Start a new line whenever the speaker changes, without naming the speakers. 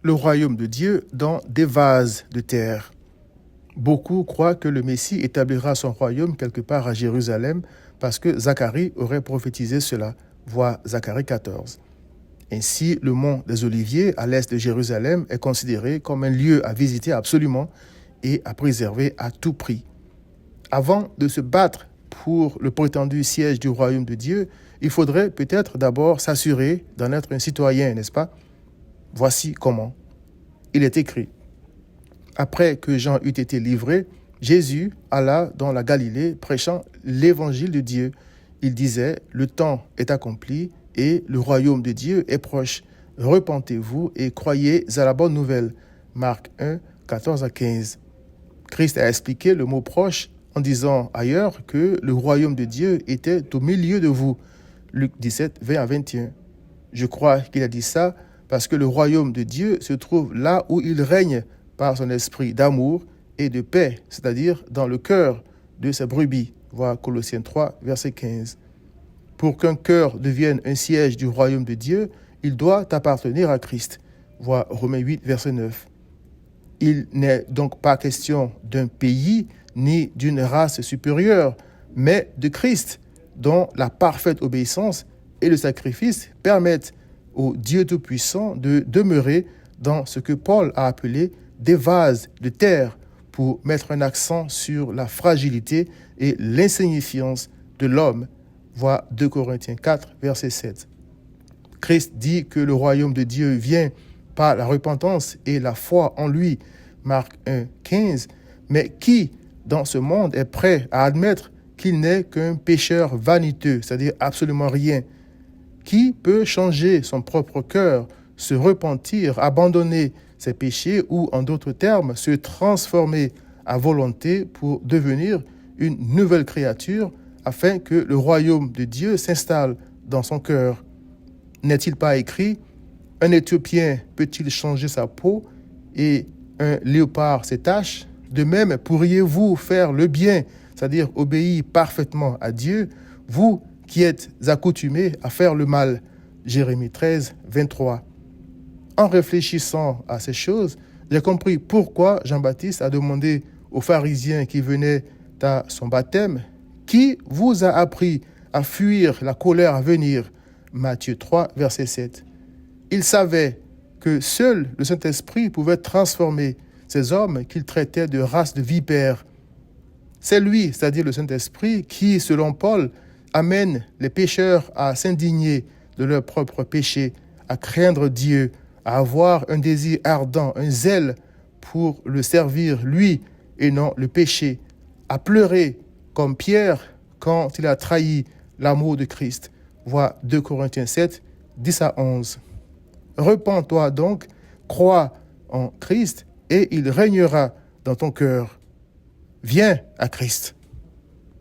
le royaume de Dieu dans des vases de terre. Beaucoup croient que le Messie établira son royaume quelque part à Jérusalem parce que Zacharie aurait prophétisé cela, voir Zacharie 14. Ainsi, le mont des Oliviers, à l'est de Jérusalem, est considéré comme un lieu à visiter absolument et à préserver à tout prix. Avant de se battre pour le prétendu siège du royaume de Dieu, il faudrait peut-être d'abord s'assurer d'en être un citoyen, n'est-ce pas? Voici comment. Il est écrit. Après que Jean eut été livré, Jésus alla dans la Galilée prêchant l'évangile de Dieu. Il disait, le temps est accompli et le royaume de Dieu est proche. Repentez-vous et croyez à la bonne nouvelle. Marc 1, 14 à 15. Christ a expliqué le mot proche en disant ailleurs que le royaume de Dieu était au milieu de vous. Luc 17, 20 à 21. Je crois qu'il a dit ça parce que le royaume de Dieu se trouve là où il règne par son esprit d'amour et de paix, c'est-à-dire dans le cœur de ses brebis. Voir Colossiens 3, verset 15. Pour qu'un cœur devienne un siège du royaume de Dieu, il doit appartenir à Christ. Voir Romains 8, verset 9. Il n'est donc pas question d'un pays ni d'une race supérieure, mais de Christ, dont la parfaite obéissance et le sacrifice permettent au Dieu Tout-Puissant de demeurer dans ce que Paul a appelé des vases de terre pour mettre un accent sur la fragilité et l'insignifiance de l'homme. Voir 2 Corinthiens 4, verset 7. Christ dit que le royaume de Dieu vient par la repentance et la foi en lui. Marc 1, 15. Mais qui, dans ce monde, est prêt à admettre qu'il n'est qu'un pécheur vaniteux, c'est-à-dire absolument rien? Qui peut changer son propre cœur, se repentir, abandonner ses péchés ou, en d'autres termes, se transformer à volonté pour devenir une nouvelle créature afin que le royaume de Dieu s'installe dans son cœur? N'est-il pas écrit « Un Éthiopien peut-il changer sa peau et un léopard ses taches? De même, pourriez-vous faire le bien, c'est-à-dire obéir parfaitement à Dieu, vous qui êtes accoutumés à faire le mal ?» Jérémie 13, 23. En réfléchissant à ces choses, j'ai compris pourquoi Jean-Baptiste a demandé aux pharisiens qui venaient à son baptême « Qui vous a appris à fuir la colère à venir ?» Matthieu 3, verset 7. Il savait que seul le Saint-Esprit pouvait transformer ces hommes qu'il traitait de race de vipères. C'est lui, c'est-à-dire le Saint-Esprit, qui, selon Paul, amène les pécheurs à s'indigner de leurs propres péchés, à craindre Dieu, à avoir un désir ardent, un zèle pour le servir, lui, et non le péché, à pleurer comme Pierre quand il a trahi l'amour de Christ. Voir 2 Corinthiens 7, 10 à 11. Repens-toi donc, crois en Christ, et il régnera dans ton cœur. Viens à Christ.